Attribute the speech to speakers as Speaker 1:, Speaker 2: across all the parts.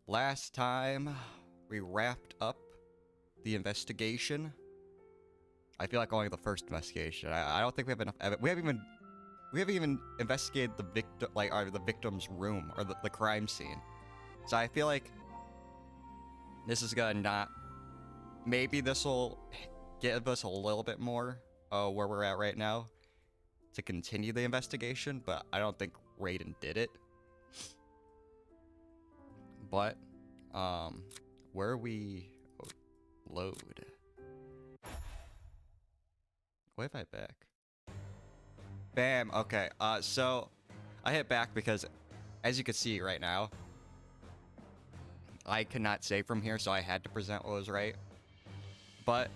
Speaker 1: last time we wrapped up the investigation. I feel like only the first investigation. I don't think we have enough evidence. We haven't even investigated the victim, like, the victim's room or the crime scene. So I feel like this is gonna not. Maybe this will give us a little bit more where we're at right now to continue the investigation, but I don't think Raiden did it. But where are we? Load. What if I back? Bam. Okay. So I hit back because, as you can see right now, I could not save from here, so I had to present what was right. But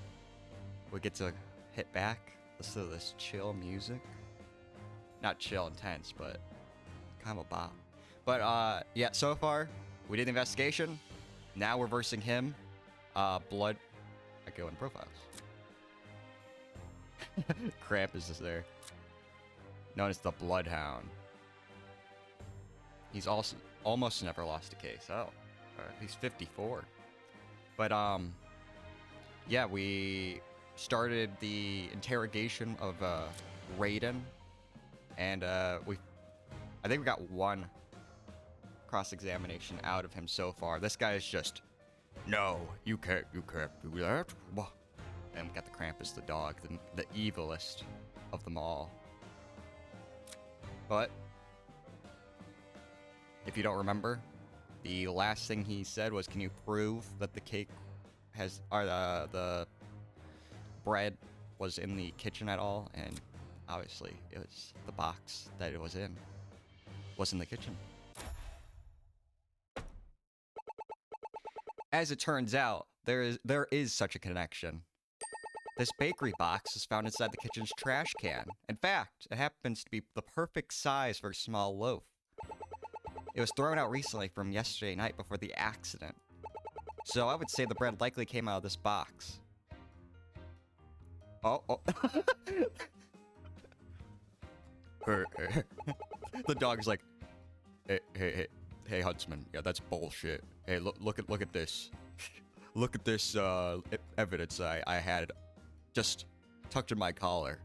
Speaker 1: we get to hit back. Listen to this chill music. Not chill, intense, but kind of a bop. But yeah. So far, we did the investigation. Now we're versing him. Blood. I go in profiles. Krampus is there. Known as the Bloodhound. He's also almost never lost a case. Oh, he's 54. But yeah, we started the interrogation of Raiden, and I think we got one cross-examination out of him so far. This guy is just, no, you can't do that. And we got the Krampus, the dog, the evilest of them all. But if you don't remember, the last thing he said was, "Can you prove that the cake has, or the bread was in the kitchen at all?" And obviously, it was the box that it was in was in the kitchen. As it turns out, there is such a connection. This bakery box is found inside the kitchen's trash can. In fact, it happens to be the perfect size for a small loaf. It was thrown out recently from yesterday night before the accident. So I would say the bread likely came out of this box. Oh. The dog's like, hey, Huntsman. Yeah, that's bullshit. Hey, look at this. Look at this evidence I had just tucked in my collar.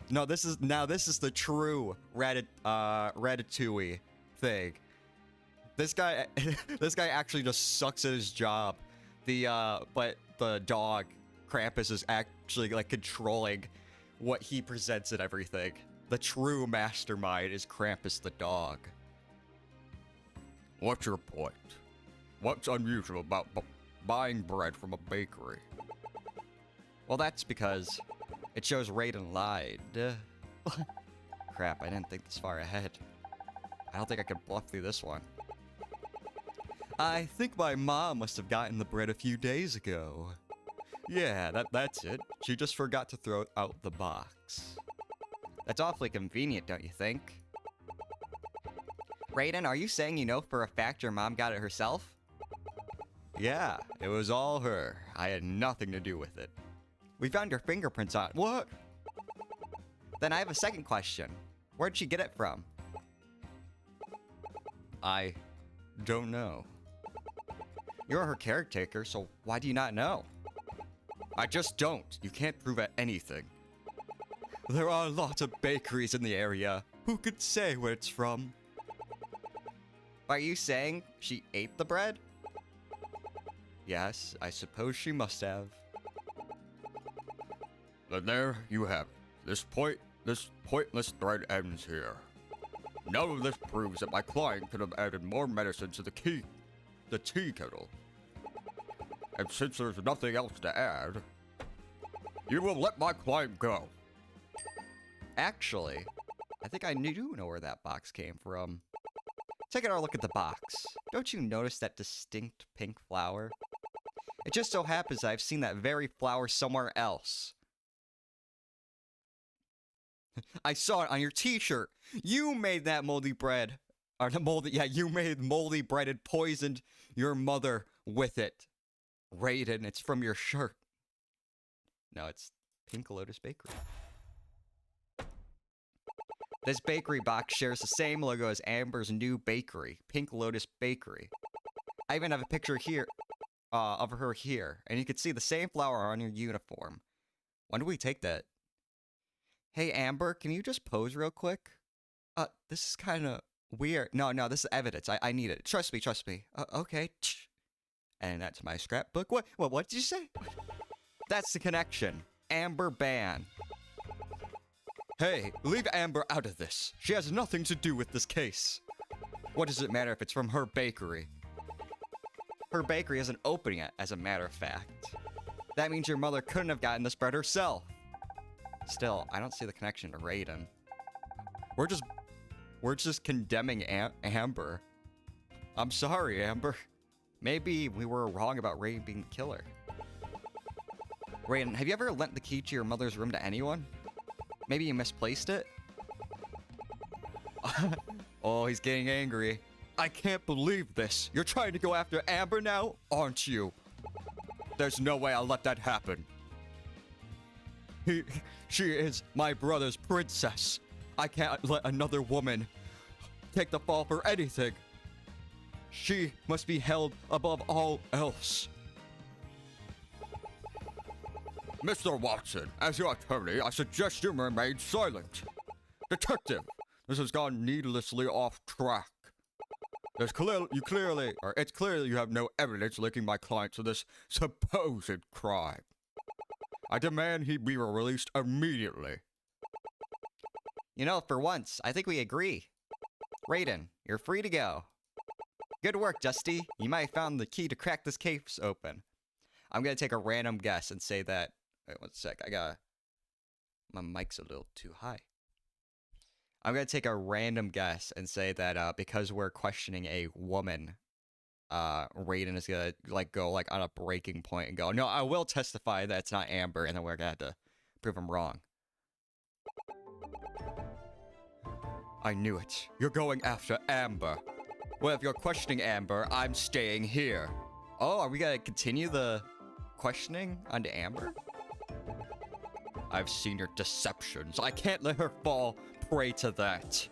Speaker 1: No, this is the true Ratatouille thing. This guy actually just sucks at his job. But the dog Krampus is actually like controlling what he presents and everything. The true mastermind is Krampus the dog. What's your point? What's unusual about buying bread from a bakery? Well, that's because it shows Raiden lied. Crap, I didn't think this far ahead. I don't think I could bluff through this one. I think my mom must have gotten the bread a few days ago. Yeah, that's it. She just forgot to throw out the box. That's awfully convenient, don't you think? Raiden, are you saying you know for a fact your mom got it herself? Yeah, it was all her. I had nothing to do with it. We found your fingerprints on it. What? Then I have a second question. Where'd she get it from? I don't know. You're her caretaker, so why do you not know? I just don't. You can't prove anything. There are lots of bakeries in the area. Who could say where it's from? Are you saying she ate the bread? Yes, I suppose she must have. Then there you have it. This pointless thread ends here. None of this proves that my client could have added more medicine to the tea kettle. And since there's nothing else to add, you will let my client go. Actually, I think I do know where that box came from. Take another look at the box. Don't you notice that distinct pink flower? It just so happens I've seen that very flower somewhere else. I saw it on your t-shirt. You made that moldy bread. Or the moldy, yeah, you made moldy bread and poisoned your mother with it. Raiden, it's from your shirt. No, it's Pink Lotus Bakery. This bakery box shares the same logo as Amber's new bakery, Pink Lotus Bakery. I even have a picture here, of her here, and you can see the same flower on your uniform. When do we take that? Hey, Amber, can you just pose real quick? This is kind of weird. No, this is evidence. I need it. Trust me. Okay. And that's my scrapbook. What did you say? That's the connection. Amber ban. Hey, leave Amber out of this. She has nothing to do with this case. What does it matter if it's from her bakery? Her bakery isn't open yet, as a matter of fact. That means your mother couldn't have gotten this bread herself. Still, I don't see the connection to Raiden. We're just condemning Amber. I'm sorry, Amber. Maybe we were wrong about Raiden being the killer. Raiden, have you ever lent the key to your mother's room to anyone? Maybe you misplaced it? Oh, he's getting angry. I can't believe this. You're trying to go after Amber now, aren't you? There's no way I'll let that happen. She is my brother's princess. I can't let another woman take the fall for anything. She must be held above all else. Mr. Watson, as your attorney, I suggest you remain silent. Detective, this has gone needlessly off track. It's clear you have no evidence linking my client to this supposed crime. I demand he be released immediately. You know, for once, I think we agree. Raiden, you're free to go. Good work, Dusty. You might have found the key to crack this case open. I'm gonna take a random guess and say that... Wait, one sec. My mic's a little too high. I'm gonna take a random guess and say that because we're questioning a woman, Raiden is gonna go on a breaking point and go, no, I will testify that it's not Amber, and then we're gonna have to prove him wrong. I knew it. You're going after Amber. Well, if you're questioning Amber, I'm staying here. Oh, are we gonna continue the questioning onto Amber? I've seen your deceptions. I can't let her fall prey to that.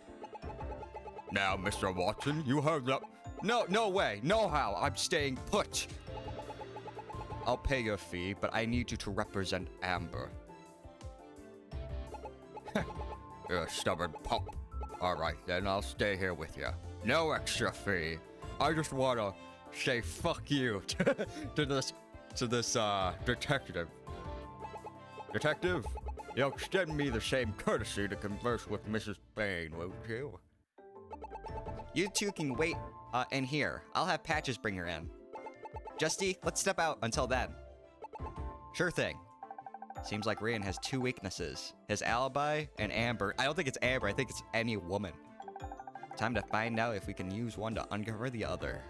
Speaker 1: Now, Mr. Watson, you heard that. No way. No how. I'm staying put. I'll pay your fee, but I need you to represent Amber. You're a stubborn pup. Alright, then I'll stay here with you. No extra fee. I just wanna say fuck you to this detective. Detective, you'll extend me the same courtesy to converse with Mrs. Bain, won't you? You two can wait in here. I'll have Patches bring her in. Justy, let's step out until then. Sure thing. Seems like Raiden has two weaknesses. His alibi and Amber. I don't think it's Amber, I think it's any woman. Time to find out if we can use one to uncover the other.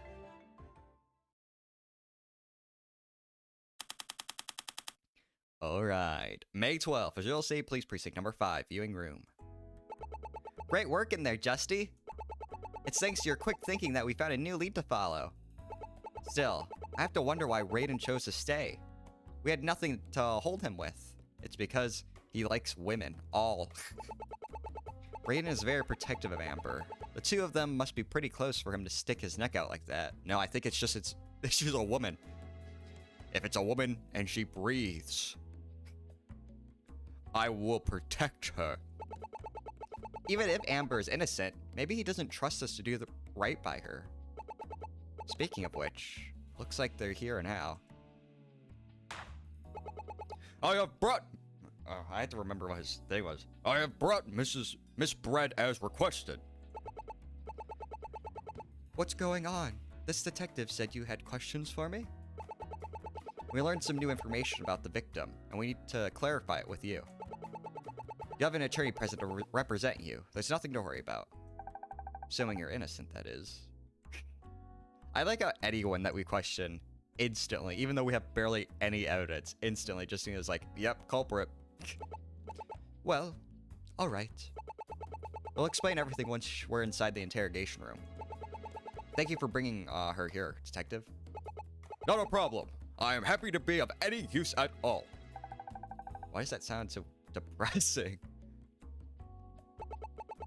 Speaker 1: Alright. May 12th, Visual Save Police Precinct number 5, viewing room. Great work in there, Justy. It's thanks to your quick thinking that we found a new lead to follow. Still, I have to wonder why Raiden chose to stay. We had nothing to hold him with. It's because he likes women. All. Raiden is very protective of Amber. The two of them must be pretty close for him to stick his neck out like that. No, I think she's a woman. If it's a woman and she breathes, I will protect her. Even if Amber is innocent, maybe he doesn't trust us to do the right by her. Speaking of which, looks like they're here now. I have brought... I had to remember what his thing was. I have brought Miss Bread as requested. What's going on? This detective said you had questions for me? We learned some new information about the victim, and we need to clarify it with you. You have an attorney present to represent you. There's nothing to worry about. Assuming you're innocent, that is. I like how anyone that we question instantly, even though we have barely any evidence, instantly just seen as like, yep, culprit. Well, alright. We'll explain everything once we're inside the interrogation room. Thank you for bringing her here, detective. Not a problem. I am happy to be of any use at all. Why does that sound so depressing?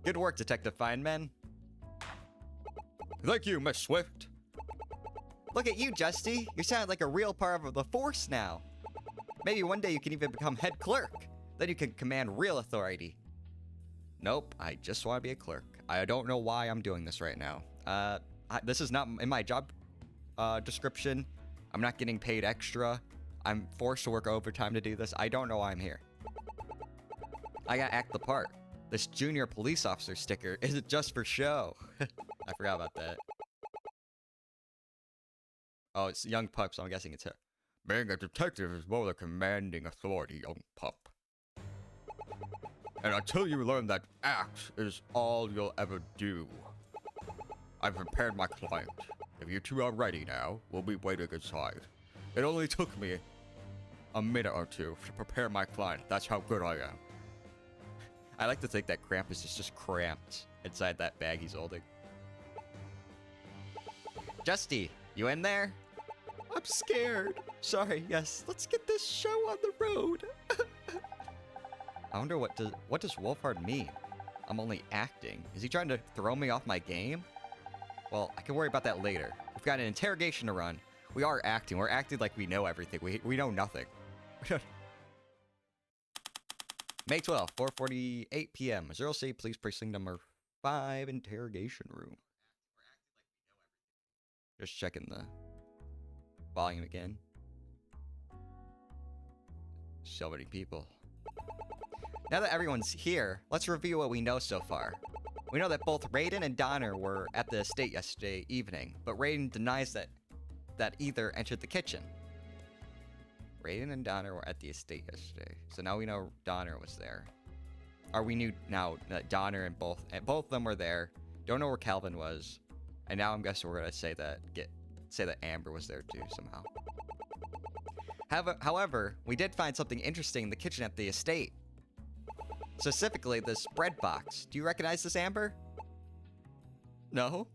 Speaker 1: Good work, Detective Feynman. Thank you, Miss Swift. Look at you, Justy. You sound like a real part of the force now. Maybe one day you can even become head clerk. Then you can command real authority. Nope, I just want to be a clerk. I don't know why I'm doing this right now. This is not in my job description. I'm not getting paid extra. I'm forced to work overtime to do this. I don't know why I'm here. I gotta act the part. This junior police officer sticker isn't just for show. I forgot about that. Oh, it's young pup, so I'm guessing it's her. Being a detective is more than commanding authority, young pup. And until you learn that act is all you'll ever do. I've prepared my client. If you two are ready now, we'll be waiting inside. It only took me a minute or two to prepare my client. That's how good I am. I like to think that Krampus is just cramped inside that bag he's holding. Justy, you in there? I'm scared. Sorry, yes. Let's get this show on the road. I wonder what does Wolfhard mean? I'm only acting. Is he trying to throw me off my game? Well, I can worry about that later. We've got an interrogation to run. We are acting. We're acting like we know everything. We know nothing. May 12th, 4:48 p.m. 0 C, Police Precinct number 5, interrogation room. Just checking the volume again. So many people. Now that everyone's here, let's review what we know so far. We know that both Raiden and Donner were at the estate yesterday evening, but Raiden denies that either entered the kitchen. Raiden and Donner were at the estate yesterday, so now we know Donner was there. Or we knew now that Donner and both of them were there. Don't know where Calvin was, and now I'm guessing we're gonna say that Amber was there too somehow. However, we did find something interesting in the kitchen at the estate. Specifically, this bread box. Do you recognize this, Amber? No?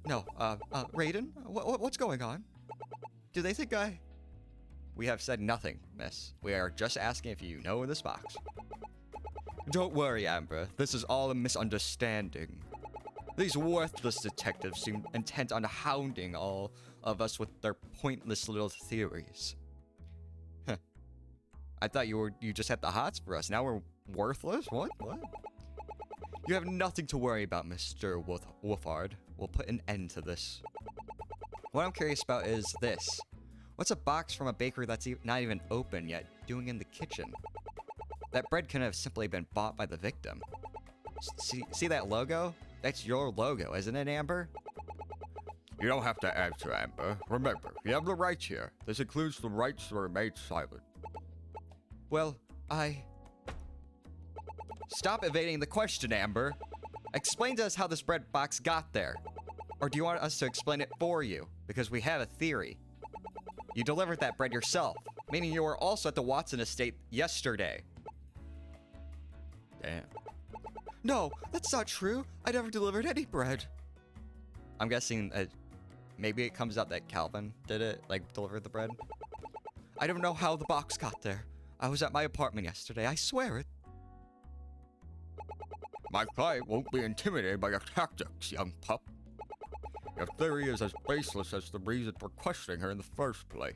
Speaker 1: No, Raiden? What's going on? Do they think I... We have said nothing, miss. We are just asking if you know this box. Don't worry, Amber. This is all a misunderstanding. These worthless detectives seem intent on hounding all of us with their pointless little theories. Huh. I thought you just had the hots for us. Now we're worthless? What? You have nothing to worry about, Mr. Wolfhard. We'll put an end to this. What I'm curious about is this. What's a box from a bakery that's not even open yet doing in the kitchen? That bread couldn't have simply been bought by the victim. See that logo? That's your logo, isn't it, Amber? You don't have to answer, Amber. Remember, you have the right here. This includes the rights to remain silent. Well, Stop evading the question, Amber. Explain to us how this bread box got there. Or do you want us to explain it for you? Because we have a theory. You delivered that bread yourself, meaning you were also at the Watson estate yesterday. Damn. No, that's not true. I never delivered any bread. I'm guessing maybe it comes out that Calvin did it, like delivered the bread. I don't know how the box got there. I was at my apartment yesterday, I swear it. My client won't be intimidated by your tactics, young pup. Your theory is as baseless as the reason for questioning her in the first place.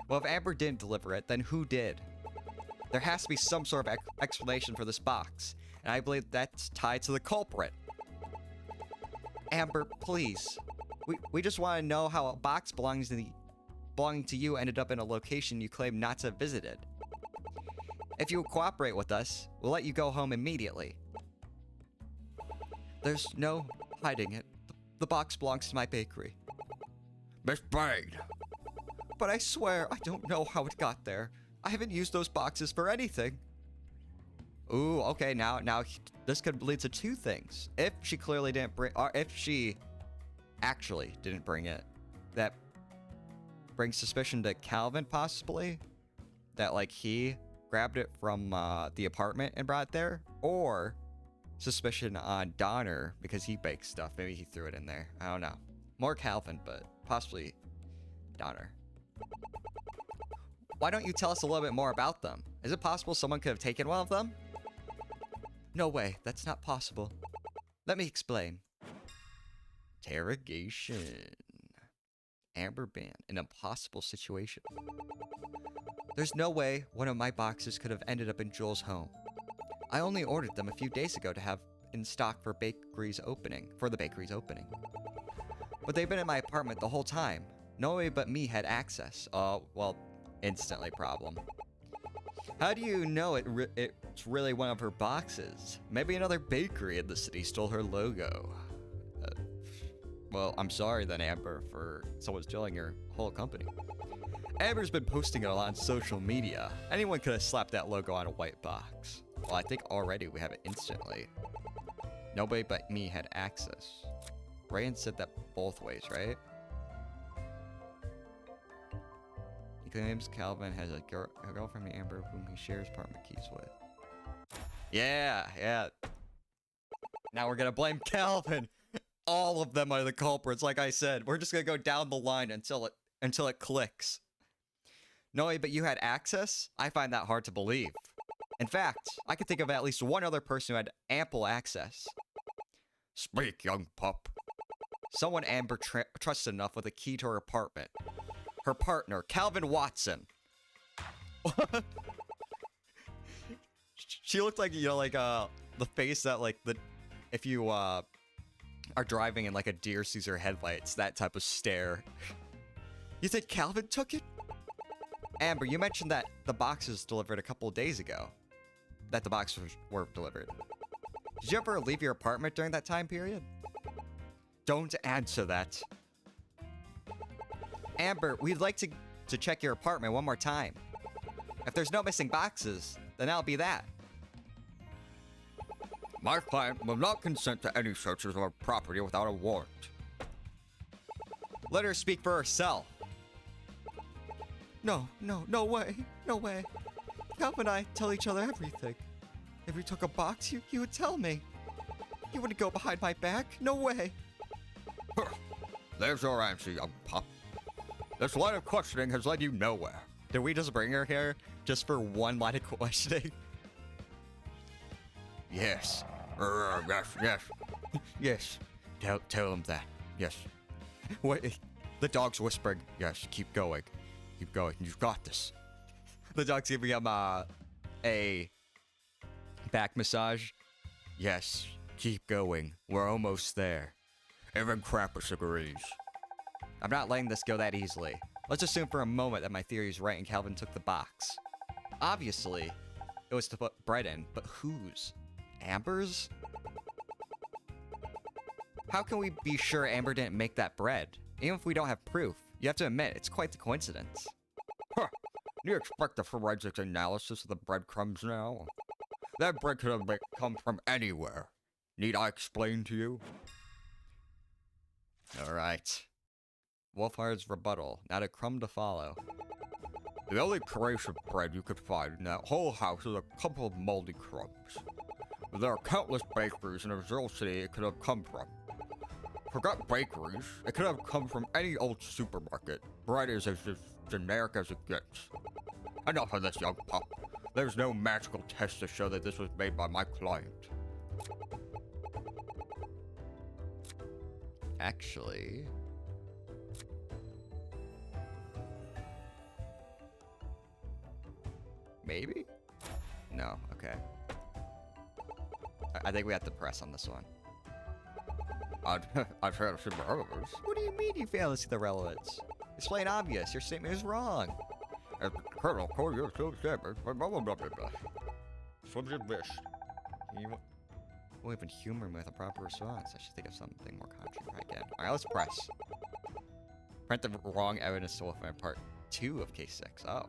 Speaker 1: Well, if Amber didn't deliver it, then who did? There has to be some sort of explanation for this box, and I believe that's tied to the culprit. Amber, please. We just want to know how a box belonging to you ended up in a location you claim not to have visited. If you cooperate with us, we'll let you go home immediately. There's no hiding it. The box belongs to my bakery. Miss Braid! But I swear, I don't know how it got there. I haven't used those boxes for anything. Ooh, okay, now this could lead to two things. If she clearly didn't bring, or if she actually didn't bring it, that brings suspicion to Calvin, possibly. That, like, he grabbed it from the apartment and brought it there. Or suspicion on Donner because he baked stuff. Maybe he threw it in there. I don't know. More Calvin, but possibly Donner. Why don't you tell us a little bit more about them? Is it possible someone could have taken one of them? No way, that's not possible. Let me explain. Interrogation. Amber Band, an impossible situation. There's no way one of my boxes could have ended up in Joel's home. I only ordered them a few days ago to have in stock for the bakery's opening. But they've been in my apartment the whole time. Nobody but me had access. Well, instantly problem. How do you know it's really one of her boxes? Maybe another bakery in the city stole her logo. Well, I'm sorry then, Amber, for someone stealing your whole company. Amber's been posting it a lot on social media. Anyone could have slapped that logo on a white box. Well, I think already we have it instantly. Nobody but me had access. Raiden said that both ways, right? He claims Calvin has a girlfriend named Amber whom he shares apartment keys with. Yeah. Now we're gonna blame Calvin. All of them are the culprits, like I said. We're just gonna go down the line until it clicks. No, but you had access? I find that hard to believe. In fact, I can think of at least one other person who had ample access. Speak, young pup. Someone Amber trusted enough with a key to her apartment. Her partner, Calvin Watson. She looked like, the face that, if you, are driving and, a deer sees her headlights, that type of stare. You think Calvin took it? Amber, you mentioned that the boxes delivered a couple of days ago. That the boxes were delivered. Did you ever leave your apartment during that time period? Don't answer that. Amber, we'd like to check your apartment one more time. If there's no missing boxes, then that'll be that. My client will not consent to any searches of our property without a warrant. Let her speak for herself. No way. Calvin and I tell each other everything. If we took a box, you would tell me. You wouldn't go behind my back. No way.
Speaker 2: There's your answer, young pup. This line of questioning has led you nowhere.
Speaker 1: Did we just bring her here just for one line of questioning?
Speaker 2: Yes.
Speaker 1: Yes.
Speaker 2: Tell him that. Yes.
Speaker 1: What? The dog's whispering.
Speaker 2: Yes, keep going. Keep going. You've got this.
Speaker 1: The dog's giving him a back massage.
Speaker 2: Yes, keep going. We're almost there. Even Krampus agrees.
Speaker 1: I'm not letting this go that easily. Let's assume for a moment that my theory is right and Calvin took the box. Obviously, it was to put bread in, but whose? Amber's? How can we be sure Amber didn't make that bread? Even if we don't have proof, you have to admit, it's quite the coincidence.
Speaker 2: Huh. Do you expect a forensic analysis of the breadcrumbs now? That bread could have come from anywhere. Need I explain to you?
Speaker 1: Alright. Wolfhard's rebuttal. Not a crumb to follow.
Speaker 2: The only trace of bread you could find in that whole house is a couple of moldy crumbs. There are countless bakeries in Azure City it could have come from. Forgot bakeries, it could have come from any old supermarket. Bread is as generic as it gets. Enough of this, young pup. There's no magical test to show that this was made by my client.
Speaker 1: Actually... maybe? No, okay. I think we have to press on this one.
Speaker 2: I've heard of some relevance.
Speaker 1: What do you mean you fail to see the relevance? It's plain obvious. Your statement is wrong.
Speaker 2: As the Colonel called you so statement, blah blah blah blah blah. Swims in fish.
Speaker 1: You won't even humor me with a proper response. I should think of something more contrary again. Alright, let's press. Print the wrong evidence to Wolfman part 2 of case 6. Oh.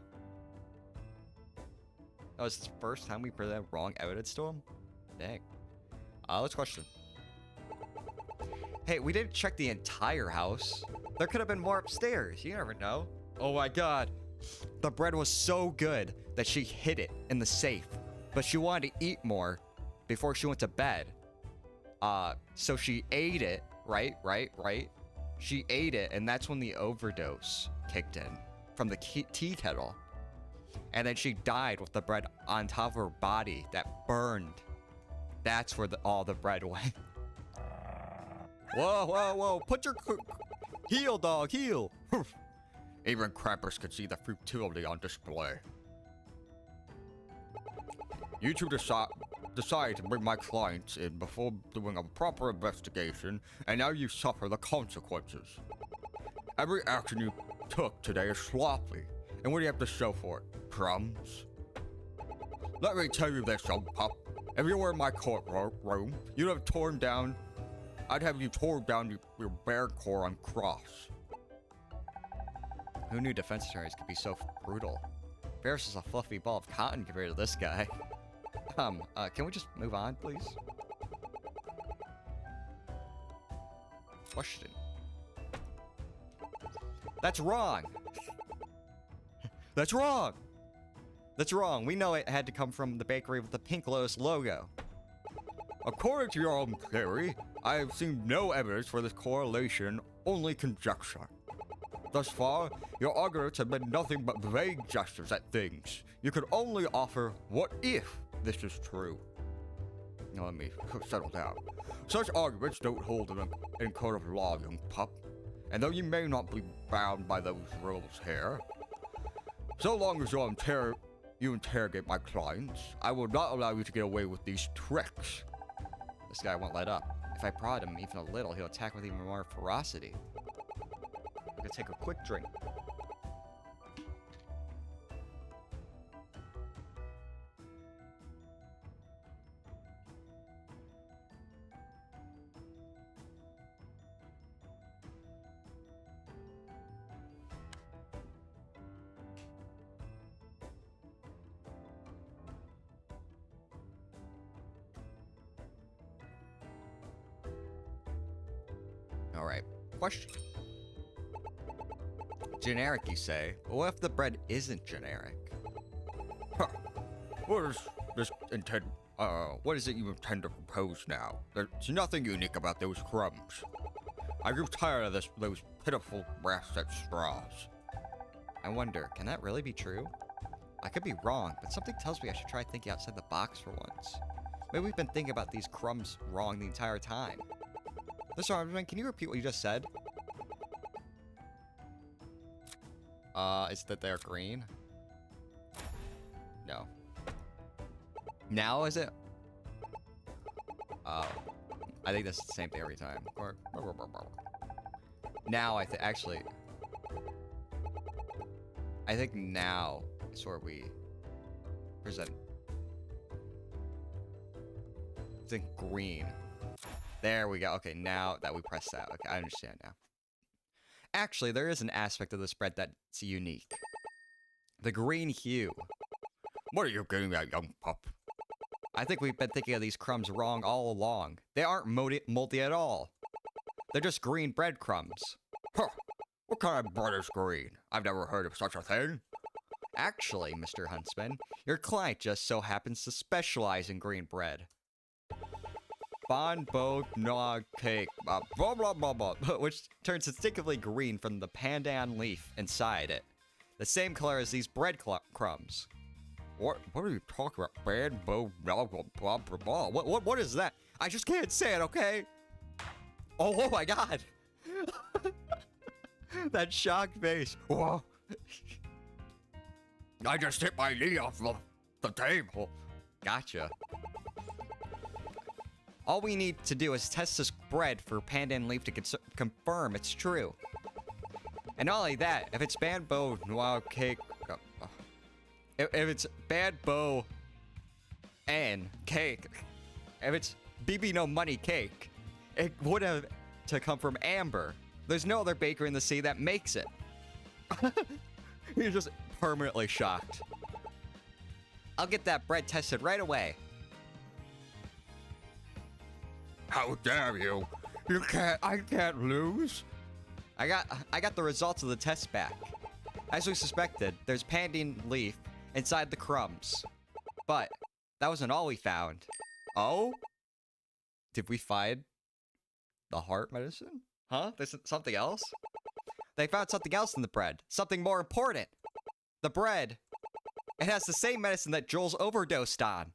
Speaker 1: That was the first time we presented wrong evidence to him? Dang. Let's question. Hey, we didn't check the entire house. There could have been more upstairs. You never know. Oh my god. The bread was so good that she hid it in the safe. But she wanted to eat more before she went to bed. So she ate it. Right. She ate it, and that's when the overdose kicked in from the tea kettle. And then she died with the bread on top of her body that burned That's where all the bread went. Whoa, whoa, whoa. Put your... Heel, dog, heel.
Speaker 2: Even Krampus could see the futility on display. You two decide to bring my clients in before doing a proper investigation, and now you suffer the consequences. Every action you took today is sloppy, and what do you have to show for it? Crumbs? Let me tell you this, young pup. If you were in my courtroom, you'd have torn down... I'd have you torn down your bear core on cross.
Speaker 1: Who knew defense attorneys could be so brutal? Ferris is a fluffy ball of cotton compared to this guy. Can we just move on, please? Question. That's wrong! That's wrong! That's wrong. We know it had to come from the bakery with the Pink Lotus logo.
Speaker 2: According to your own theory, I have seen no evidence for this correlation, only conjecture. Thus far, your arguments have been nothing but vague gestures at things. You could only offer what if this is true. Now let me settle down. Such arguments don't hold in court of law, young pup. And though you may not be bound by those rules here, so long as you interrogate my clients, I will not allow you to get away with these tricks.
Speaker 1: This guy won't let up. If I prod him even a little, he'll attack with even more ferocity. I'm gonna take a quick drink. Alright, question. Generic, you say? But what if the bread isn't generic?
Speaker 2: Huh. What is it you intend to propose now? There's nothing unique about those crumbs. I grew tired of those pitiful brass-set straws.
Speaker 1: I wonder, can that really be true? I could be wrong, but something tells me I should try thinking outside the box for once. Maybe we've been thinking about these crumbs wrong the entire time. Mr. Armstrong, can you repeat what you just said? Is that they're green? No. Now is it? Oh. I think that's the same thing every time. Now I think now is where we present. I think green. There we go. Okay, now that we press that. Okay, I understand now. Actually, there is an aspect of this bread that's unique. The green hue.
Speaker 2: What are you getting at, young pup?
Speaker 1: I think we've been thinking of these crumbs wrong all along. They aren't moldy at all. They're just green breadcrumbs.
Speaker 2: Huh. What kind of bread is green? I've never heard of such a thing.
Speaker 1: Actually, Mr. Huntsman, your client just so happens to specialize in green bread. Bon Bo Nog Cake, blah blah blah blah, which turns instinctively green from the pandan leaf inside it. The same color as these bread crumbs.
Speaker 2: What are you talking about? Bon Bo blah blah blah blah.
Speaker 1: What is that? I just can't say it, okay? Oh my god! That shocked face.
Speaker 2: Whoa. I just hit my knee off the table.
Speaker 1: Gotcha. All we need to do is test this bread for pandan leaf to confirm it's true. And not only that, if it's bamboo noir cake, if it's bad bow and cake, if it's BB no money cake, it would have to come from amber. There's no other bakery in the city that makes it. You're just permanently shocked. I'll get that bread tested right away.
Speaker 2: How dare you? I can't lose.
Speaker 1: I got the results of the test back. As we suspected, there's pandan leaf inside the crumbs. But that wasn't all we found. Oh? Did we find the heart medicine? Huh? There's something else? They found something else in the bread. Something more important. The bread. It has the same medicine that Joel's overdosed on.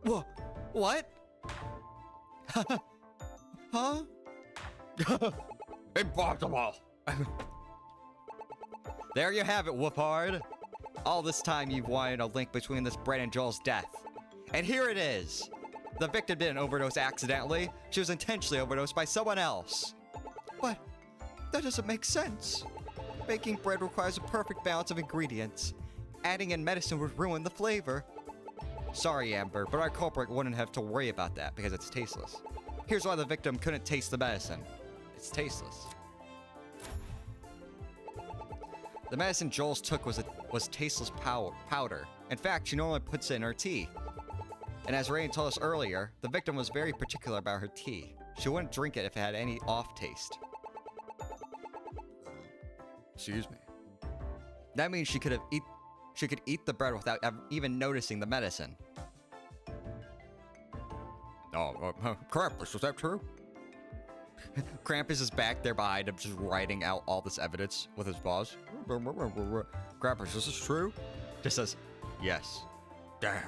Speaker 1: Whoa. What? Huh?
Speaker 2: Impossible!
Speaker 1: There you have it, Whoopard. All this time you've wanted a link between this Brett and Joel's death. And here it is. The victim didn't overdose accidentally. She was intentionally overdosed by someone else. But that doesn't make sense. Baking bread requires a perfect balance of ingredients. Adding in medicine would ruin the flavor. Sorry, Amber, but our culprit wouldn't have to worry about that because it's tasteless. Here's why the victim couldn't taste the medicine. It's tasteless. The medicine Joel's took was tasteless powder. In fact, she normally puts it in her tea. And as Raiden told us earlier, the victim was very particular about her tea. She wouldn't drink it if it had any off taste.
Speaker 2: Excuse me.
Speaker 1: That means she could eat the bread without even noticing the medicine.
Speaker 2: Oh, Krampus, is that true?
Speaker 1: Krampus is back there behind him, just writing out all this evidence with his paws.
Speaker 2: Krampus, is this true?
Speaker 1: Just says, yes.
Speaker 2: Damn.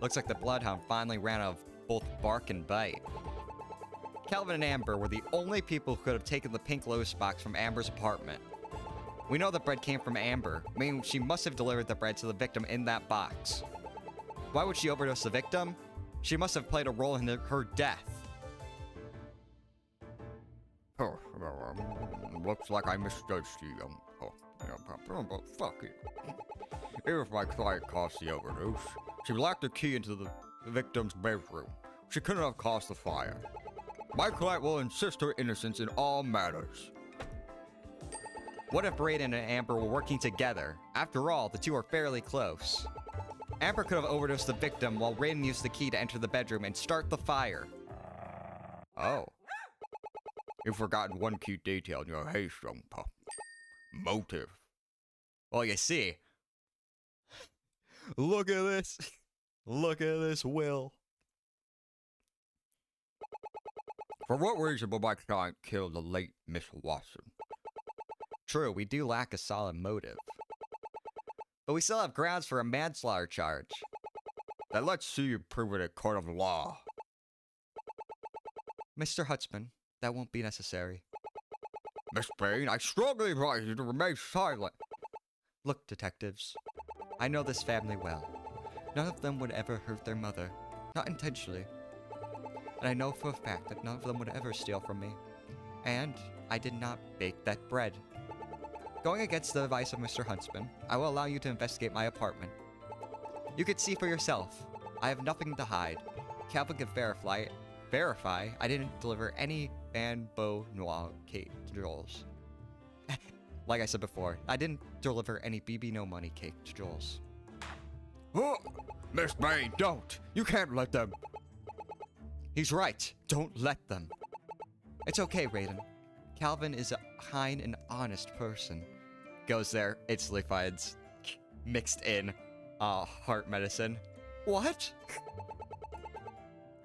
Speaker 1: Looks like the bloodhound finally ran out of both bark and bite. Calvin and Amber were the only people who could have taken the pink lotus box from Amber's apartment. We know the bread came from Amber, meaning she must have delivered the bread to the victim in that box. Why would she overdose the victim? She must have played a role in her death.
Speaker 2: Oh, looks like I misjudged you. Fuck it. Even if my client caused the overdose, she lacked the key into the victim's bedroom. She couldn't have caused the fire. My client will insist her innocence in all matters.
Speaker 1: What if Raiden and Amber were working together? After all, the two are fairly close. Amber could have overdosed the victim while Raiden used the key to enter the bedroom and start the fire.
Speaker 2: Oh. You've forgotten one key detail in your haste, young pup. Motive.
Speaker 1: Well, you see. Look at this. Look at this will.
Speaker 2: For what reason would my client kill the late Miss Watson?
Speaker 1: True, we do lack a solid motive. But we still have grounds for a manslaughter charge.
Speaker 2: Then let's see you prove it in court of law.
Speaker 1: Mr. Hutzman, that won't be necessary.
Speaker 2: Miss Bain, I strongly advise you to remain silent.
Speaker 1: Look, detectives, I know this family well. None of them would ever hurt their mother, not intentionally. And I know for a fact that none of them would ever steal from me. And I did not bake that bread. Going against the advice of Mr. Huntsman, I will allow you to investigate my apartment. You can see for yourself. I have nothing to hide. Calvin can verify I didn't deliver any Banbo Noir cake to Joel's. Like I said before, I didn't deliver any BB No Money cake to Joel's.
Speaker 2: Oh, Miss Bain, don't! You can't let them!
Speaker 1: He's right. Don't let them. It's okay, Raiden. Calvin is a kind and honest person. Goes there, instantly finds mixed in heart medicine. What?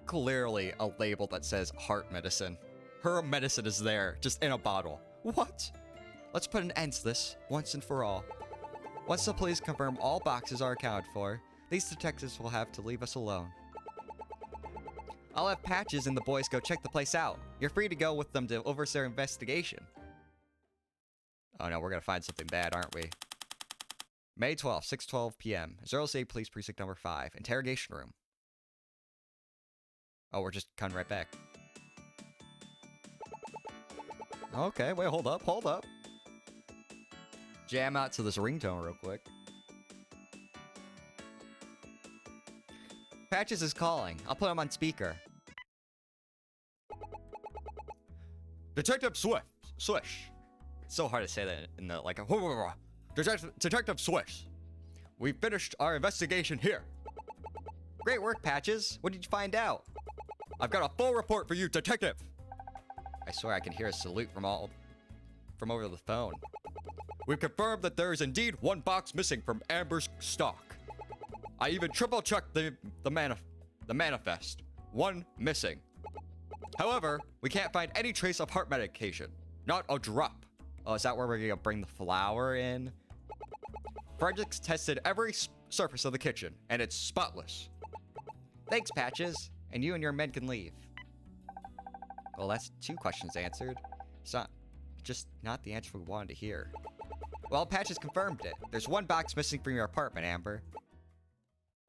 Speaker 1: Clearly a label that says heart medicine. Her medicine is there, just in a bottle. What? Let's put an end to this, once and for all. Once the police confirm all boxes are accounted for, these detectives will have to leave us alone. I'll have Patches and the boys go check the place out. You're free to go with them to oversee their investigation. Oh no, we're gonna find something bad, aren't we? May 12th, 6:12 p.m. Zero City Police Precinct number 5. Interrogation room. Oh, we're just coming right back. Okay, wait, hold up. Jam out to this ringtone real quick. Patches is calling. I'll put him on speaker.
Speaker 2: Detective Swish.
Speaker 1: It's so hard to say that in the, like,
Speaker 2: Detective Swish. We finished our investigation here.
Speaker 1: Great work, Patches. What did you find out?
Speaker 2: I've got a full report for you, Detective.
Speaker 1: I swear I can hear a salute from over the phone.
Speaker 2: We've confirmed that there is indeed one box missing from Amber's stock. I even triple-checked the manifest. One missing. However, we can't find any trace of heart medication. Not a drop.
Speaker 1: Oh, is that where we're gonna bring the flour in?
Speaker 2: Forensics tested every surface of the kitchen, and it's spotless.
Speaker 1: Thanks, Patches. And you and your men can leave. Well, that's 2 questions answered. It's not just not the answer we wanted to hear. Well, Patch has confirmed it. There's 1 box missing from your apartment, Amber.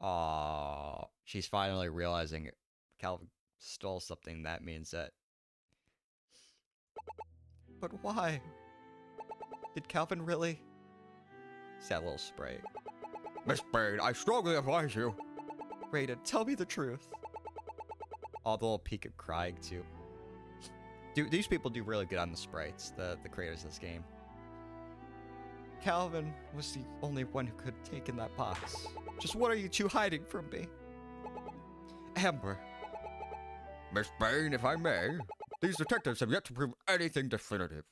Speaker 1: Aww. She's finally realizing Calvin stole something. That means that... But why? Did Calvin really? Sad little spray.
Speaker 2: Miss Bane, I strongly advise you.
Speaker 1: Raiden, tell me the truth. All the little peek of crying, too. These people do really good on the sprites, the creators of this game. Calvin was the only one who could have taken that box. Just what are you 2 hiding from me? Amber.
Speaker 2: Miss Bane, if I may, these detectives have yet to prove anything definitive.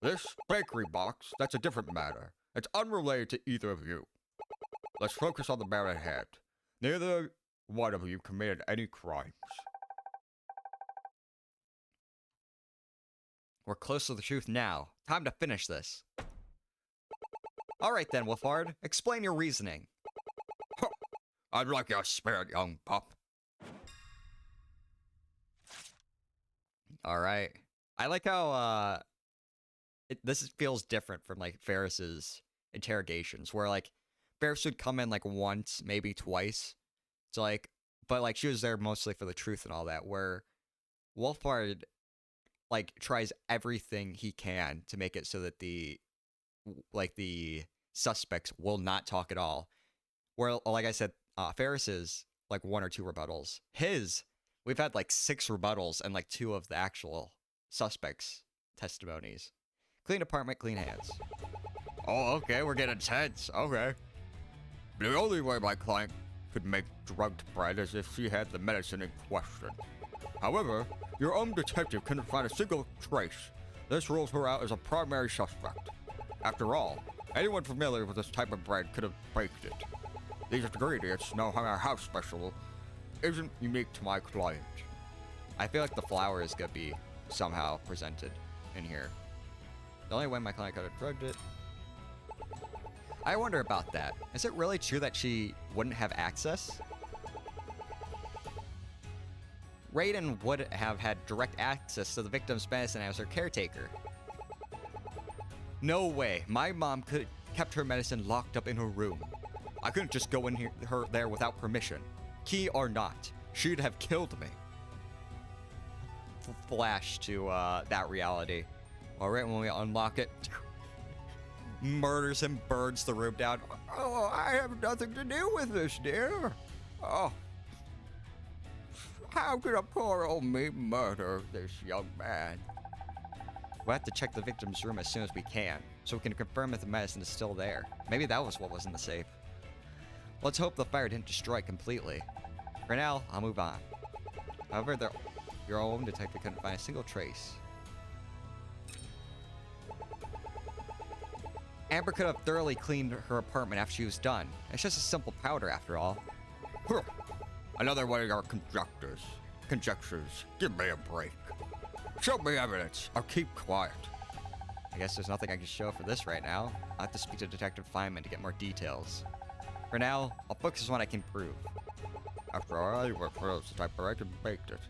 Speaker 2: This bakery box, that's a different matter. It's unrelated to either of you. Let's focus on the matter at hand. Neither one of you committed any crimes.
Speaker 1: We're close to the truth now. Time to finish this. Alright then, Wolfhard. Explain your reasoning.
Speaker 2: Huh. I'd like your spirit, young pup.
Speaker 1: Alright. I like how, this feels different from, like, Ferris's interrogations, where, like, Ferris would come in, like, once, maybe twice. So, like, but, like, she was there mostly for the truth and all that, where Wolfhard, like, tries everything he can to make it so that the suspects will not talk at all. Where, like I said, Ferris's, like, 1 or 2 rebuttals. We've had, like, 6 rebuttals and, like, 2 of the actual suspects' testimonies. Clean apartment, clean hands.
Speaker 2: Oh, okay, we're getting tense. Okay. The only way my client could make drugged bread is if she had the medicine in question. However, your own detective couldn't find a single trace. This rules her out as a primary suspect. After all, anyone familiar with this type of bread could have baked it. These ingredients know how special isn't unique to my client.
Speaker 1: I feel like the flour is gonna be somehow presented in here. The only way my client could have drugged it. I wonder about that. Is it really true that she wouldn't have access? Raiden would have had direct access to the victim's medicine as her caretaker. No way. My mom could have kept her medicine locked up in her room. I couldn't just go in there without permission. Key or not, she'd have killed me. Flash to that reality. All right, when we unlock it, murders him, burns the room down.
Speaker 2: Oh, I have nothing to do with this, dear. Oh. How could a poor old me murder this young man?
Speaker 1: We'll have to check the victim's room as soon as we can, so we can confirm if the medicine is still there. Maybe that was what was in the safe. Let's hope the fire didn't destroy it completely. For now, I'll move on. However, your own detective couldn't find a single trace. Amber could have thoroughly cleaned her apartment after she was done. It's just a simple powder after all.
Speaker 2: Huh. Another one of your conjectures. Give me a break. Show me evidence, or keep quiet.
Speaker 1: I guess there's nothing I can show for this right now. I'll have to speak to Detective Feynman to get more details. For now, I'll focus on what I can prove.
Speaker 2: After all, you were close to type right and baked it.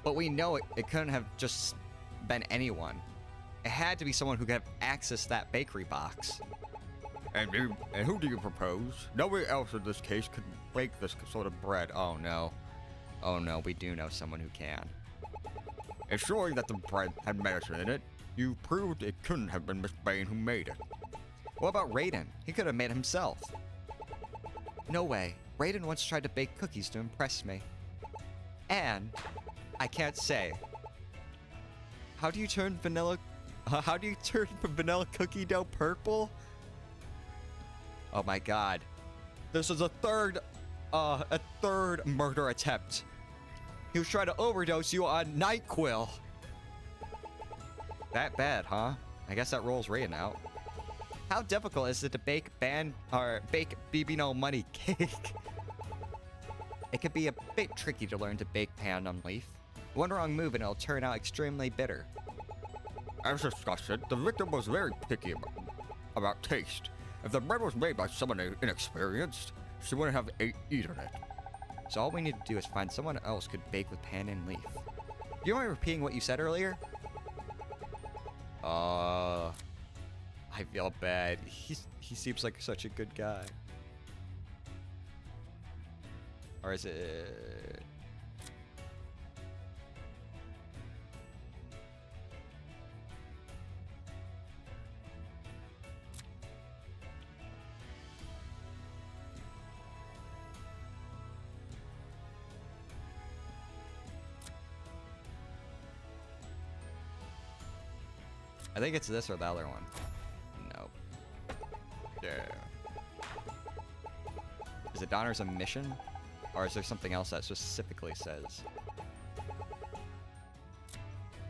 Speaker 1: But we know it couldn't have just been anyone. It had to be someone who could have access to that bakery box.
Speaker 2: And who do you propose? Nobody else in this case could bake this sort of bread.
Speaker 1: Oh no. Oh no, we do know someone who can.
Speaker 2: Ensuring that the bread had medicine in it, you proved it couldn't have been Miss Bane who made it.
Speaker 1: What about Raiden? He could have made it himself. No way. Raiden once tried to bake cookies to impress me. And I can't say. How do you turn vanilla cookie dough purple? Oh my god. This is a third murder attempt. He was trying to overdose you on NyQuil. That bad, huh? I guess that rolls Raiden out. How difficult is it to bake BB No Money cake? It could be a bit tricky to learn to bake pan on leaf. One wrong move and it'll turn out extremely bitter.
Speaker 2: As discussed, the victim was very picky about taste. If the bread was made by someone inexperienced, she wouldn't have eaten it.
Speaker 1: So all we need to do is find someone else could bake with pan and leaf. Do you mind repeating what you said earlier? I feel bad. He seems like such a good guy. Or is it... I think it's this or the other one. Nope. Yeah. Is it Donner's Mission? Or is there something else that specifically says?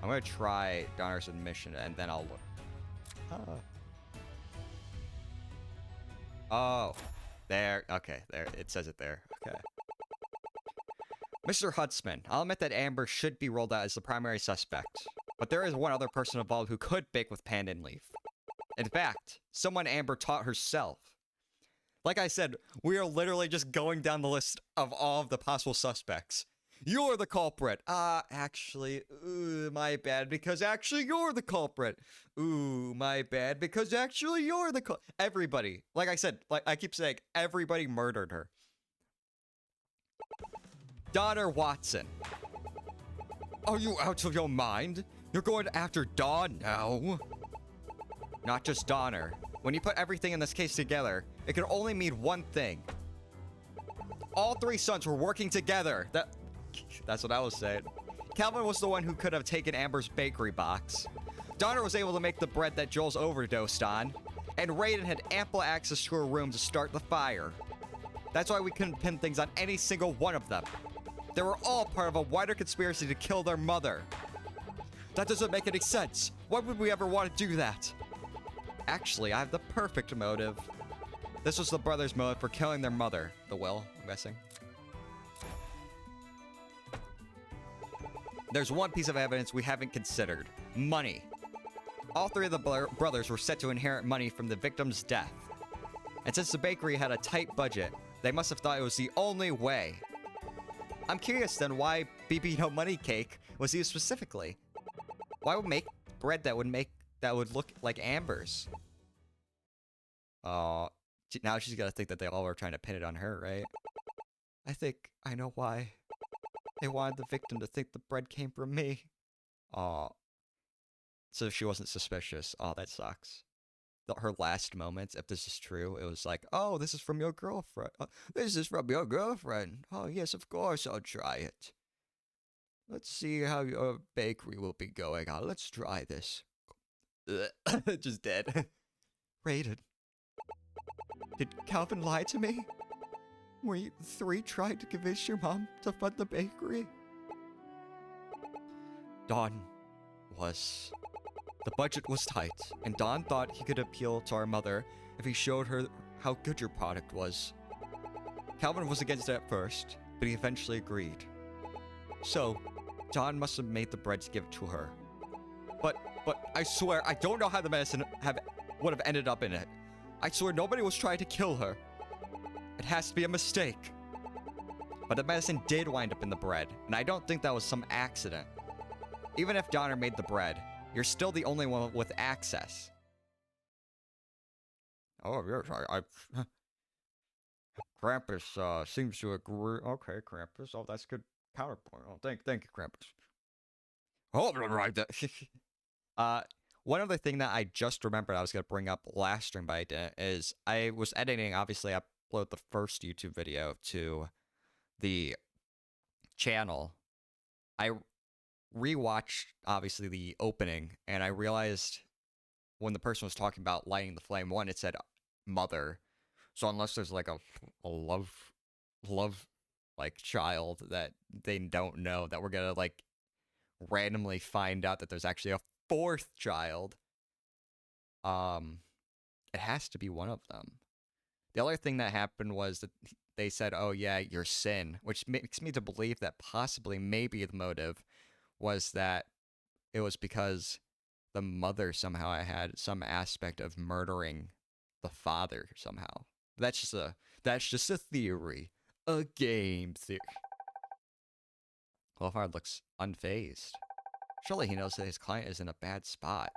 Speaker 1: I'm gonna try Donner's Admission and then I'll look. Oh. There. Okay, there. It says it there. Okay. Mr. Huntsman, I'll admit that Amber should be rolled out as the primary suspect. But there is one other person involved who could bake with pan and leaf. In fact, someone Amber taught herself. Like I said, we are literally just going down the list of all of the possible suspects. You're the culprit. Actually, my bad, because actually you're the culprit. Ooh, my bad, because actually you're the everybody. Like I said, like I keep saying, everybody murdered her. Donner Watson. Are you out of your mind? You're going after Dawn now? Not just Donner. When you put everything in this case together, it can only mean one thing. All three sons were working together. That's what I was saying. Calvin was the one who could have taken Amber's bakery box. Donner was able to make the bread that Jules overdosed on. And Raiden had ample access to her room to start the fire. That's why we couldn't pin things on any single one of them. They were all part of a wider conspiracy to kill their mother. That doesn't make any sense. Why would we ever want to do that? Actually, I have the perfect motive. This was the brothers' motive for killing their mother. The will, I'm guessing. There's one piece of evidence we haven't considered. Money. All three of the brothers were set to inherit money from the victim's death. And since the bakery had a tight budget, they must have thought it was the only way. I'm curious then why BB No Money Cake was used specifically. Why would make bread that would look like Amber's? Now she's gotta think that they all were trying to pin it on her, right? I think I know why. They wanted the victim to think the bread came from me. Aw. So she wasn't suspicious. Oh, that sucks. Her last moments, if this is true, it was like, oh, this is from your girlfriend. This is from your girlfriend. Oh, yes, of course I'll try it. Let's see how your bakery will be going on. Let's try this. Just dead. Raiden. Did Calvin lie to me? Were you three trying to convince your mom to fund the bakery? Don was... The budget was tight, and Don thought he could appeal to our mother if he showed her how good your product was. Calvin was against it at first, but he eventually agreed. So, Don must have made the bread to give it to her. But I swear, I don't know how the medicine would have ended up in it. I swear nobody was trying to kill her. It has to be a mistake. But the medicine did wind up in the bread, and I don't think that was some accident. Even if Donner made the bread, you're still the only one with access. Oh, yes, I Krampus seems to agree. Okay, Krampus. Oh, that's good counterpoint. Oh, thank you, Krampus. Oh, right there. One other thing that I just remembered I was gonna bring up last stream, but I didn't, is I was editing. Obviously, I uploaded the first YouTube video to the channel. I rewatched obviously the opening, and I realized when the person was talking about lighting the flame, one, it said mother. So unless there's like a love like child that they don't know, that we're gonna like randomly find out that there's actually a fourth child, it has to be one of them. The other thing that happened was that they said, oh yeah, your sin, which makes me to believe that possibly maybe the motive was that it was because the mother somehow had some aspect of murdering the father somehow. That's just a theory. A game theory. Wolfhard looks unfazed. Surely he knows that his client is in a bad spot.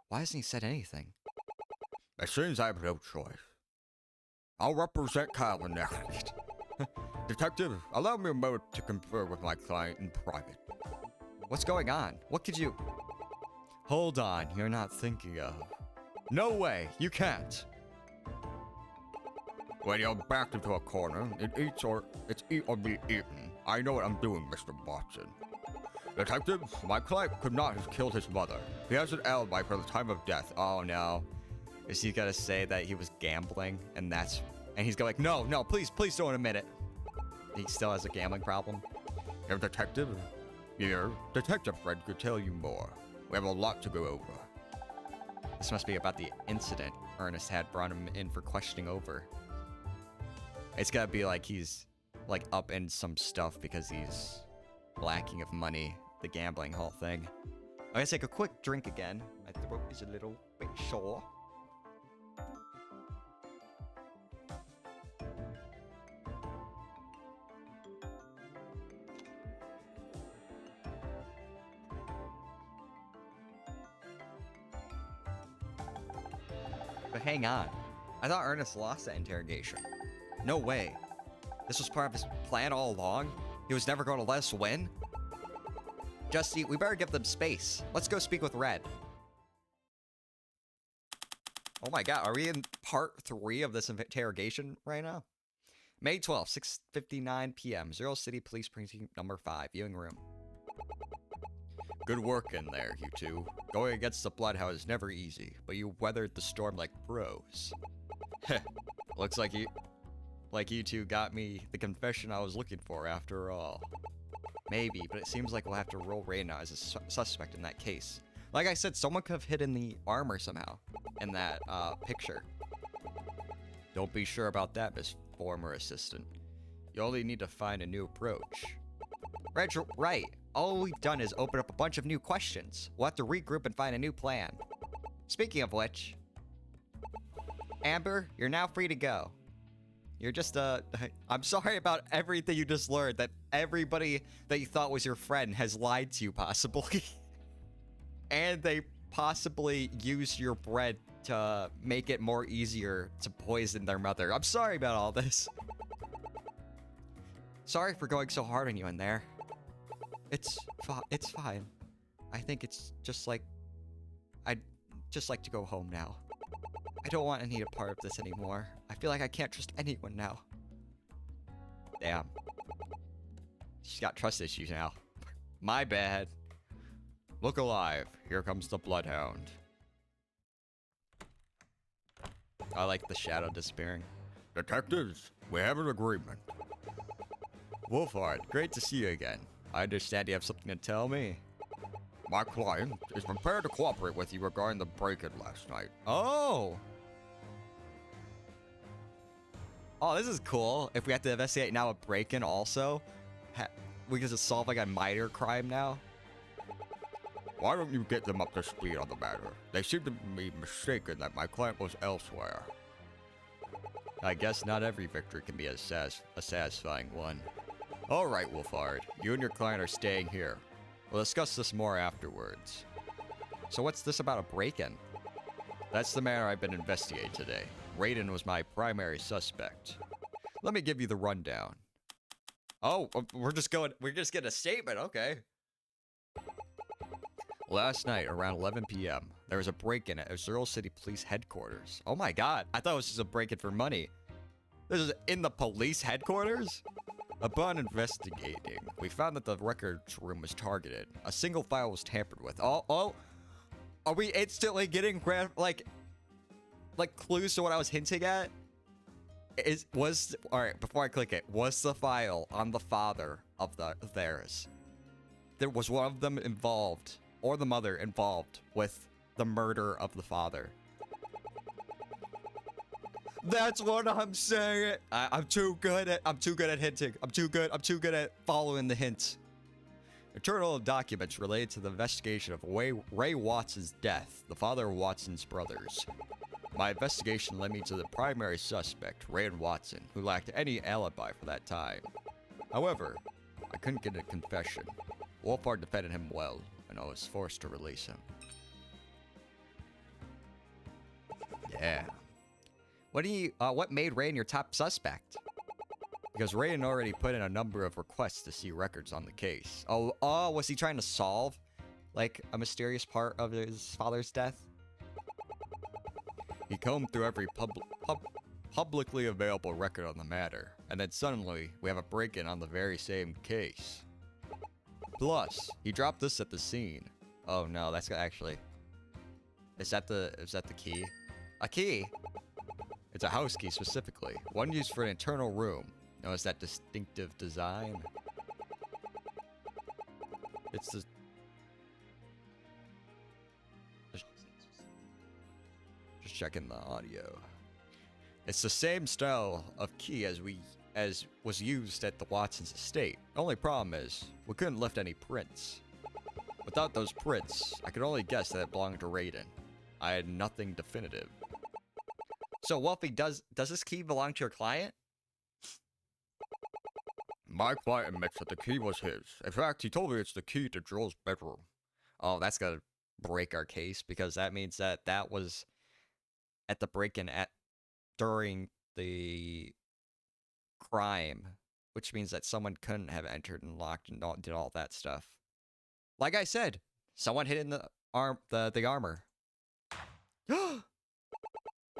Speaker 1: Why hasn't he said anything?
Speaker 2: It seems I have no choice. I'll represent Kyle in next. Detective, allow me a moment to confer with my client in private.
Speaker 1: What's going on? What could you... Hold on, you're not thinking of... No way, you can't.
Speaker 2: When you're backed into a corner, it's eat or be eaten. I know what I'm doing, Mr. Watson. Detective, my client could not have killed his mother. He has an alibi for the time of death.
Speaker 1: Oh no. Is he gonna say that he was gambling and that's... And he's going like, no, please don't admit it. He still has a gambling problem.
Speaker 2: Your detective? Your detective friend could tell you more. We have a lot to go over.
Speaker 1: This must be about the incident Ernest had brought him in for questioning over. It's gotta be like he's like up in some stuff because he's lacking of money, the gambling whole thing. I'm gonna take a quick drink again. My throat is a little bit sore. But hang on. I thought Ernest lost that interrogation. No way. This was part of his plan all along? He was never going to let us win? Justy, we better give them space. Let's go speak with Red. Oh my god, are we in part 3 of this interrogation right now? May 12th, 6:59 p.m. Zero City Police Precinct number 5, viewing room.
Speaker 2: Good work in there, you two. Going against the Bloodhound is never easy, but you weathered the storm like pros.
Speaker 1: Heh, looks like you two got me the confession I was looking for after all. Maybe, but it seems like we'll have to roll Raiden out as a suspect in that case. Like I said, someone could have hidden the armor somehow in that picture. Don't be sure about that, Miss Former Assistant. You only need to find a new approach. Right. All we've done is open up a bunch of new questions. We'll have to regroup and find a new plan. Speaking of which, Amber, you're now free to go. You're just, I'm sorry about everything you just learned, that everybody that you thought was your friend has lied to you, possibly. And they possibly used your bread to make it more easier to poison their mother. I'm sorry about all this. Sorry for going so hard on you in there. It's fine. I think it's just like... I'd just like to go home now. I don't want any part of this anymore. I feel like I can't trust anyone now. Damn. She's got trust issues now. My bad.
Speaker 2: Look alive. Here comes the Bloodhound.
Speaker 1: I like the shadow disappearing.
Speaker 2: Detectives, we have an agreement.
Speaker 1: Wolfhard, great to see you again. I understand you have something to tell me.
Speaker 2: My client is prepared to cooperate with you regarding the break-in last night.
Speaker 1: Oh! Oh, this is cool. If we have to investigate now a break-in also, we can just solve like a minor crime now.
Speaker 2: Why don't you get them up to speed on the matter? They seem to be mistaken that my client was elsewhere.
Speaker 1: I guess not every victory can be a satisfying one. Alright, Wolfhard. You and your client are staying here. We'll discuss this more afterwards. So what's this about a break-in? That's the matter I've been investigating today. Raiden was my primary suspect. Let me give you the rundown. Oh, we're just getting a statement, okay. Last night, around 11 p.m., there was a break-in at Zero City Police Headquarters. Oh my god, I thought it was just a break-in for money. This is in the police headquarters? Upon investigating, we found that the records room was targeted. A single file was tampered with. Oh, are we instantly getting like clues to what I was hinting at? All right, before I click it, was the file on the father of theirs? There was one of them involved, or the mother involved with the murder of the father. That's what I'm saying. I'm too good at hinting. I'm too good at following the hints. Internal documents related to the investigation of Ray Watson's death, the father of Watson's brothers.
Speaker 2: my investigation led me to the primary suspect, Raiden Watson, who lacked any alibi for that time. However, I couldn't get a confession. Wolfhard defended him well, and I was forced to release him.
Speaker 1: Yeah. What made Raiden your top suspect?
Speaker 2: Because Raiden already put in a number of requests to see records on the case.
Speaker 1: Oh, was he trying to solve, like, a mysterious part of his father's death?
Speaker 2: He combed through every publicly available record on the matter, and then suddenly, we have a break-in on the very same case. Plus, he dropped this at the scene.
Speaker 1: Oh no, that's actually... Is that the key? A key?
Speaker 2: It's a house key specifically, one used for an internal room. Notice that distinctive design? It's the... Just checking the audio. It's the same style of key as was used at the Watson's estate. The only problem is, we couldn't lift any prints. Without those prints, I could only guess that it belonged to Raiden. I had nothing definitive.
Speaker 1: So Wolfie, does this key belong to your client?
Speaker 2: My client admits that the key was his. In fact, he told me it's the key to Joel's bedroom.
Speaker 1: Oh, that's gonna break our case, because that means that was at the break-in during the crime, which means that someone couldn't have entered and locked and did all that stuff. Like I said, someone hid in the armor. Well,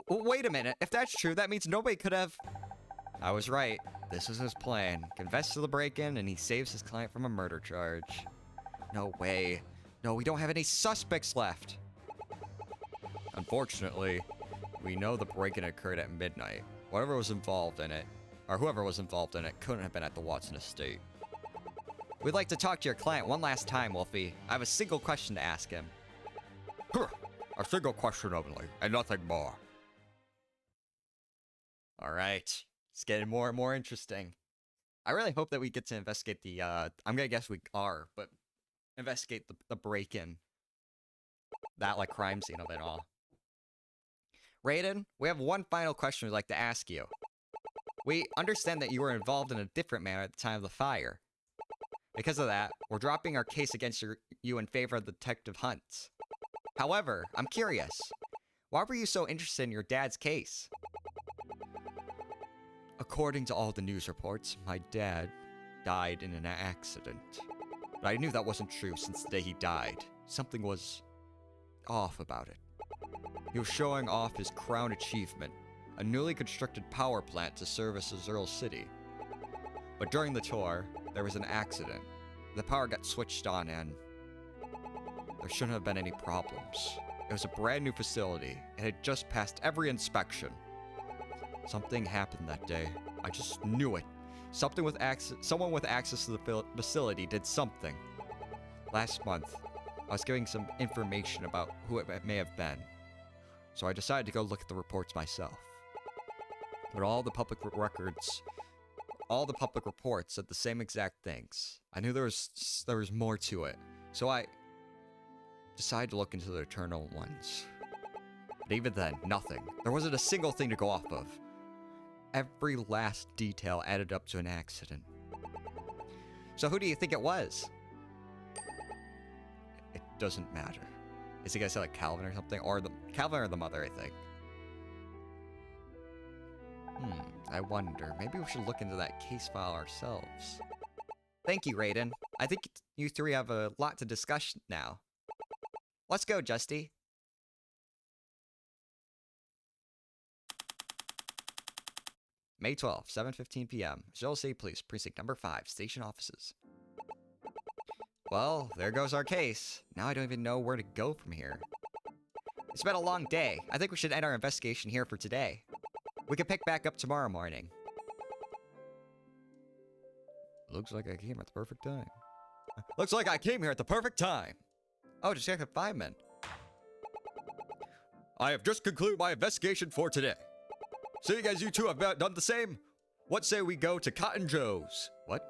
Speaker 1: wait a minute. If that's true, that means nobody could have... I was right. This is his plan. Confess to the break-in, and he saves his client from a murder charge. No way. No, we don't have any suspects left.
Speaker 2: Unfortunately, we know the break-in occurred at midnight. Whatever was involved in it, or whoever was involved in it, couldn't have been at the Watson estate.
Speaker 1: We'd like to talk to your client one last time, Wolfie. I have a single question to ask him.
Speaker 2: A single question only, and nothing more.
Speaker 1: Alright. It's getting more and more interesting. I really hope that we get to investigate the, I'm gonna guess we are, but investigate the break-in. That, like, crime scene of it all. Raiden, we have one final question we'd like to ask you. We understand that you were involved in a different manner at the time of the fire. Because of that, we're dropping our case against you in favor of Detective Hunt. However, I'm curious. Why were you so interested in your dad's case?
Speaker 2: According to all the news reports, my dad died in an accident. But I knew that wasn't true since the day he died. Something was off about it. He was showing off his crown achievement, a newly constructed power plant to service Azuril City. But during the tour, there was an accident. The power got switched on and there shouldn't have been any problems. It was a brand new facility. It had just passed every inspection. Something happened that day. I just knew it. Someone with access to the facility did something. Last month, I was getting some information about who it may have been. So I decided to go look at the reports myself. But all the public reports said the same exact things. I knew there was more to it. So I decided to look into the Eternal Ones. But even then, nothing. There wasn't a single thing to go off of. Every last detail added up to an accident.
Speaker 1: So who do you think it was?
Speaker 2: It doesn't matter. Is he gonna say like Calvin or something? Or Calvin or the mother, I think.
Speaker 1: I wonder. Maybe we should look into that case file ourselves. Thank you, Raiden. I think you three have a lot to discuss now. Let's go, Justy. May 12th, 7:15 p.m. Azuril City Police, Precinct Number 5, Station Offices. Well, there goes our case. Now I don't even know where to go from here. It's been a long day. I think we should end our investigation here for today. We can pick back up tomorrow morning.
Speaker 2: Looks like I came at the perfect time. Looks like I came here at the perfect time.
Speaker 1: Oh, just check the fireman.
Speaker 2: I have just concluded my investigation for today. Seeing as you two have done the same, what say we go to Cotton Joe's?
Speaker 1: What?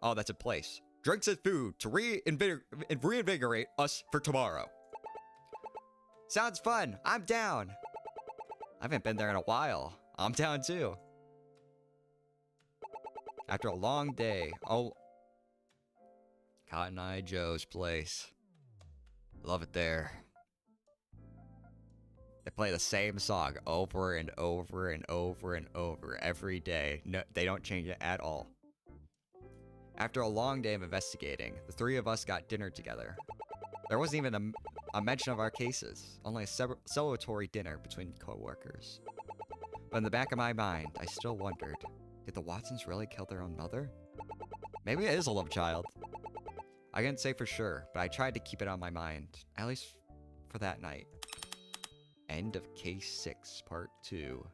Speaker 1: Oh, that's a place.
Speaker 2: Drinks and food to reinvigorate us for tomorrow.
Speaker 1: Sounds fun. I'm down. I haven't been there in a while. I'm down too. After a long day, oh, Cotton Eye Joe's place. Love it there. They play the same song over and over and over and over every day. No, they don't change it at all. After a long day of investigating, the three of us got dinner together. There wasn't even a mention of our cases, only a celebratory dinner between co-workers. But in the back of my mind, I still wondered, did the Watsons really kill their own mother? Maybe it is a love child. I couldn't say for sure, but I tried to keep it on my mind, at least for that night. End of Case 6, Part 2.